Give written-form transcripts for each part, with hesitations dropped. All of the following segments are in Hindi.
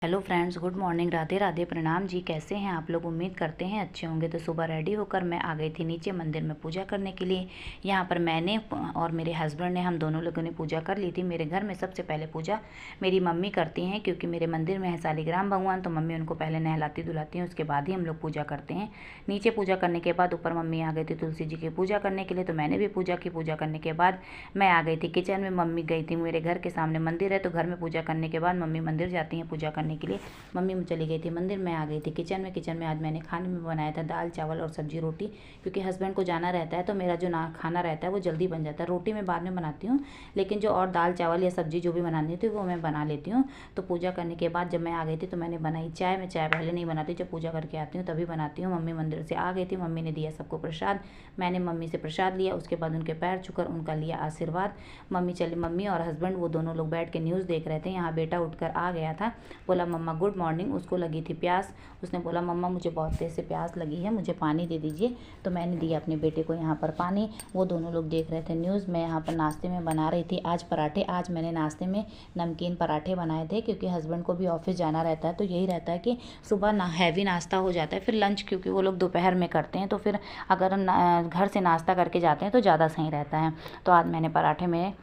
Hello friends, good morning, Radhe Radhe, प्रणाम जी। कैसे हैं आप लोग? उम्मीद करते हैं अच्छे होंगे। तो सुबह रेडी होकर मैं आ गई थी नीचे मंदिर में पूजा करने के लिए। यहाँ पर मैंने और मेरे हस्बैंड ने, हम दोनों लोगों ने पूजा कर ली थी। मेरे घर में सबसे पहले पूजा मेरी मम्मी करती हैं, क्योंकि मेरे मंदिर में है शालिग्राम भगवान, तो मम्मी उनको पहले नहलाती धुलाती हैं, उसके बाद ही हम लोग पूजा करते हैं। नीचे पूजा करने के बाद ऊपर मम्मी आ गई थी तुलसी जी की पूजा करने के लिए, तो मैंने भी पूजा की। पूजा करने के बाद मैं आ गई थी किचन में। मम्मी गई थी, मेरे घर के सामने मंदिर है, तो घर में पूजा करने के बाद मम्मी मंदिर जाती हैं पूजा करने के लिए। मम्मी में चली गई थी मंदिर, मैं आ गई थी किचन में। किचन में आज मैंने खाने में बनाया था दाल चावल और सब्जी रोटी, क्योंकि हस्बैंड को जाना रहता है, तो मेरा जो खाना रहता है वो जल्दी बन जाता है। रोटी मैं बाद में बनाती हूँ, लेकिन जो और दाल चावल या सब्जी जो भी बनानी होती है वो मैं बना लेती हूँ। तो पूजा करने के बाद जब मैं आ गई थी तो मैंने बनाई चाय। मैं चाय पहले नहीं बनाती, जब पूजा करके आती हूँ तभी बनाती हूँ। मम्मी मंदिर से आ गई थी, मम्मी ने दिया सबको प्रसाद, मैंने मम्मी से प्रसाद लिया। उसके बाद उनके पैर छूकर उनका लिया आशीर्वाद। मम्मी और हस्बैंड वो दोनों लोग बैठ के न्यूज़ देख रहे थे। यहाँ बेटा उठकर आ गया था, बोला मम्मा गुड मॉर्निंग। उसको लगी थी प्यास, उसने बोला मम्मा मुझे बहुत तेज़ से प्यास लगी है, मुझे पानी दे दीजिए। तो मैंने दिया अपने बेटे को यहाँ पर पानी। वो दोनों लोग देख रहे थे न्यूज़। मैं यहाँ पर नाश्ते में बना रही थी आज पराठे। आज मैंने नाश्ते में नमकीन पराठे बनाए थे, क्योंकि हस्बैंड को भी ऑफिस जाना रहता है, तो यही रहता है कि सुबह ना हैवी नाश्ता हो जाता है, फिर लंच क्योंकि वो लोग दोपहर में करते हैं, तो फिर अगर घर से नाश्ता करके जाते हैं तो ज़्यादा सही रहता है। तो आज मैंने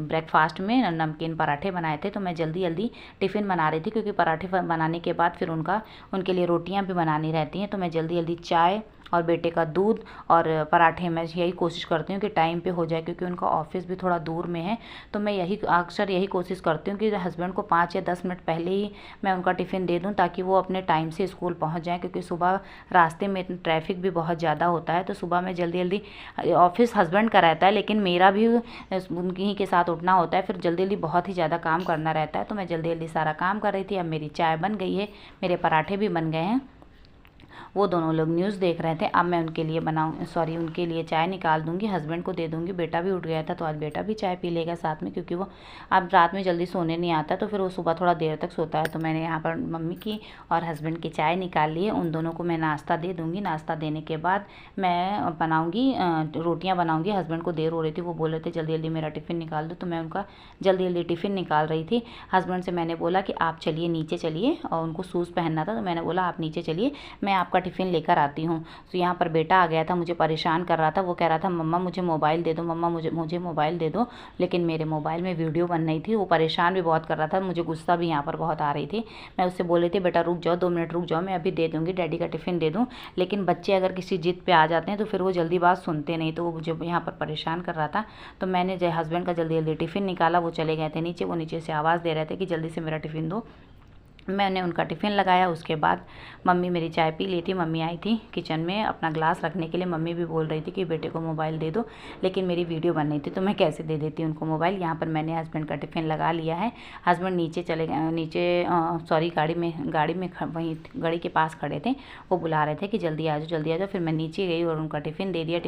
ब्रेकफास्ट में नमकीन पराठे बनाए थे। तो मैं जल्दी जल्दी टिफ़िन बना रही थी, क्योंकि पराठे बनाने के बाद फिर उनके लिए रोटियां भी बनानी रहती हैं। तो मैं जल्दी जल्दी चाय और बेटे का दूध और पराठे, मैं यही कोशिश करती हूँ कि टाइम पे हो जाए, क्योंकि उनका ऑफिस भी थोड़ा दूर में है। तो मैं अक्सर यही कोशिश करती हूँ कि हस्बैंड को 5 या 10 मिनट पहले ही मैं उनका टिफ़िन दे दूँ, ताकि वो अपने टाइम से स्कूल पहुँच जाएँ, क्योंकि सुबह रास्ते में ट्रैफिक भी बहुत ज़्यादा होता है। तो सुबह में जल्दी जल्दी, ऑफिस हस्बैंड का रहता है लेकिन मेरा भी उनकी ही के साथ उठना होता है, फिर जल्दी जल्दी बहुत ही ज़्यादा काम करना रहता है। तो मैं जल्दी जल्दी सारा काम कर रही थी। अब मेरी चाय बन गई है, मेरे पराठे भी बन गए हैं। वो दोनों लोग न्यूज़ देख रहे थे। अब मैं उनके लिए चाय निकाल दूंगी, हस्बैंड को दे दूंगी। बेटा भी उठ गया था, तो आज बेटा भी चाय पी लेगा साथ में, क्योंकि वो अब रात में जल्दी सोने नहीं आता, तो फिर वो सुबह थोड़ा देर तक सोता है। तो मैंने यहाँ पर मम्मी की और हस्बैंड की चाय निकाल ली है, उन दोनों को मैं नाश्ता दे दूँगी। नाश्ता देने के बाद मैं बनाऊँगी, रोटियाँ बनाऊँगी। हस्बैंड को देर हो रही थी, वो बोल रहे थे जल्दी जल्दी मेरा टिफ़िन निकाल दो, तो मैं उनका जल्दी जल्दी टिफ़िन निकाल रही थी। हस्बैंड से मैंने बोला कि आप चलिए नीचे चलिए, और उनको शूज़ पहनना था, तो मैंने बोला आप नीचे चलिए, मैं आपका टिफ़िन लेकर आती हूँ। तो यहाँ पर बेटा आ गया था, मुझे परेशान कर रहा था। वो कह रहा था मम्मा मुझे मोबाइल दे दो, मम्मा मुझे मोबाइल दे दो। लेकिन मेरे मोबाइल में वीडियो बन रही थी। वो परेशान भी बहुत कर रहा था, मुझे गुस्सा भी यहाँ पर बहुत आ रही थी। मैं उससे बोल रही थी बेटा रुक जाओ, 2 मिनट रुक जाओ, मैं अभी दे दूँगी, डैडी का टिफ़िन दे दूँ। लेकिन बच्चे अगर किसी जिद पे आ जाते हैं तो फिर वो जल्दी बात सुनते नहीं, तो वो मुझे यहाँ पर परेशान कर रहा था। तो मैंने जो हस्बैंड का जल्दी जल्दी टिफ़िन निकाला। वो चले गए थे नीचे, वो नीचे से आवाज़ दे रहे थे कि जल्दी से मेरा टिफ़िन दो। मैंने उनका टिफ़िन लगाया। उसके बाद मम्मी मेरी चाय पी ली थी। मम्मी आई थी किचन में अपना ग्लास रखने के लिए। मम्मी भी बोल रही थी कि बेटे को मोबाइल दे दो, लेकिन मेरी वीडियो बन रही थी, तो मैं कैसे दे देती उनको मोबाइल। यहाँ पर मैंने हस्बैंड का टिफ़िन लगा लिया है। हस्बैंड नीचे चले गए, वहीं गाड़ी के पास खड़े थे। वो बुला रहे थे कि जल्दी आ जाओ, जल्दी आ जाओ। फिर मैं नीचे गई और उनका टिफ़िन दे दिया।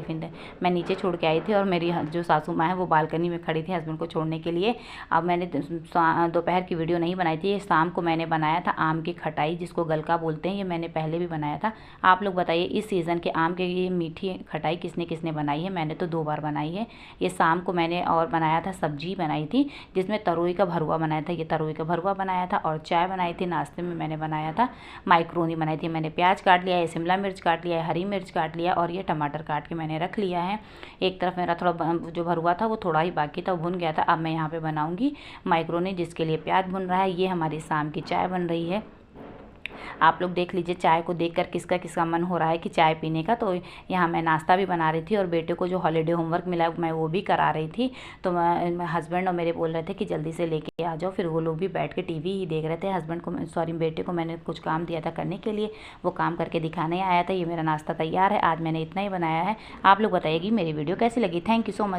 मैं नीचे छोड़ के आई थी, और मेरी जो सासू माँ है वो बालकनी में खड़ी थी हस्बैंड को छोड़ने के लिए। अब मैंने दोपहर की वीडियो नहीं बनाई थी, ये शाम को मैंने बनाया था आम की खटाई, जिसको गलका बोलते हैं। ये मैंने पहले भी बनाया था। आप लोग बताइए इस सीज़न के आम के ये मीठी खटाई किसने किसने बनाई है? मैंने तो 2 बार बनाई है। ये शाम को मैंने और बनाया था, सब्जी बनाई थी जिसमें तरोई का भरुआ बनाया था। ये तरोई का भरुआ बनाया था, और चाय बनाई थी। नाश्ते में मैंने बनाया था माइक्रोनी बनाई थी। मैंने प्याज काट लिया है, शिमला मिर्च काट लिया है, हरी मिर्च काट लिया, और ये टमाटर काट के मैंने रख लिया है। एक तरफ मेरा थोड़ा जो भरुआ था वो थोड़ा ही बाकी था, वो भुन गया था। अब मैं यहाँ पे बनाऊंगी माइक्रोनी, जिसके लिए प्याज भुन रहा है। ये हमारी शाम की चाय बन रही है। आप लोग देख लीजिए चाय को देखकर किसका किसका मन हो रहा है कि चाय पीने का। तो यहाँ मैं नाश्ता भी बना रही थी, और बेटे को जो हॉलीडे होमवर्क मिला मैं वो भी करा रही थी। तो मैं हस्बैंड और मेरे बोल रहे थे कि जल्दी से लेके आ जाओ। फिर वो लोग भी बैठ के टीवी ही देख रहे थे। बेटे को मैंने कुछ काम दिया था करने के लिए, वो काम करके दिखाने आया था। ये मेरा नाश्ता तैयार है। आज मैंने इतना ही बनाया है। आप लोग बताइएगी मेरी वीडियो कैसी लगी। Thank you so much.